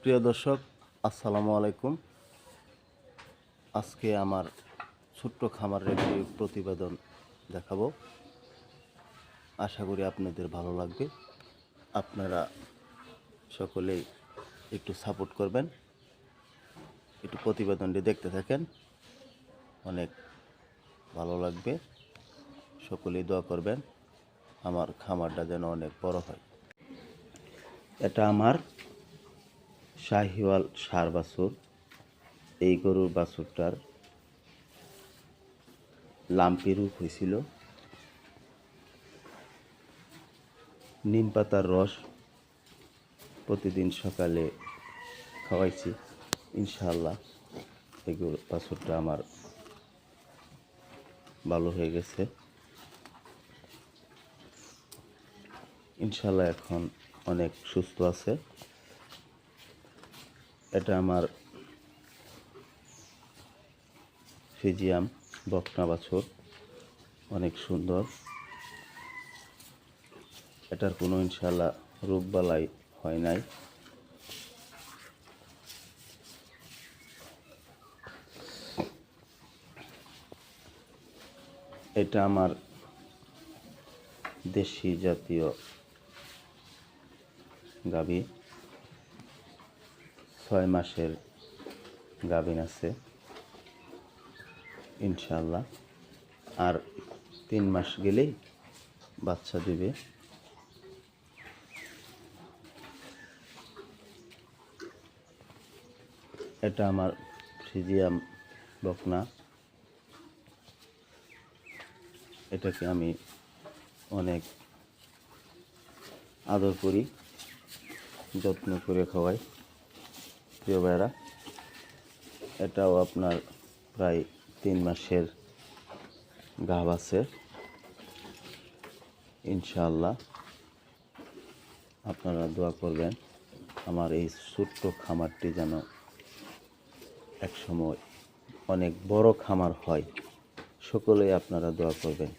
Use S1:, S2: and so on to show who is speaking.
S1: প্রিয় দর্শক, আসসালামু আলাইকুম। আজকে আমার ছোট্ট খামারের একটি প্রতিবেদন দেখাবো। আশা করি আপনাদের ভালো লাগবে। আপনারা সকলেই একটু সাপোর্ট করবেন, একটু প্রতিবেদনটি দেখতে থাকেন, অনেক ভালো লাগবে। সকলেই দোয়া করবেন আমার খামারটা যেন অনেক বড় হয়। এটা আমার শাহিওয়াল ষাঁড় বাছুর। এই গরুর বাছুরটার লাম্পি রোগ হয়েছিল। নিম পাতার রস প্রতিদিন সকালে খাওয়াইছি। ইনশাআল্লাহ এই বাছুরটা আমার ভালো হয়ে গেছে। ইনশাআল্লাহ এখন অনেক সুস্থ আছে। এটা আমার ফিজিয়াম বকনা বাছুর, অনেক সুন্দর। এটার কোনো ইনশাআল্লাহ রোগবালাই হয় নাই। এটা আমার দেশি জাতীয় গাভী, 6 মাসের গাভীন আছে ইনশাআল্লাহ। আর 3 মাস গেলেই বাচ্চা দিবে। এটা আমার ফ্রিজিয়াম বকনা। এটাকে আমি অনেক আদর করি, যত্ন করে খাওয়াই। প্রিয় ভাইরা, এটাও আপনার প্রায় 3 মাসের গাভ আছে ইনশাআল্লাহ। আপনারা দোয়া করবেন আমার এই ছোট্ট খামারটি যেন একসময় অনেক বড় খামার হয়। সকলেই আপনারা দোয়া করবেন।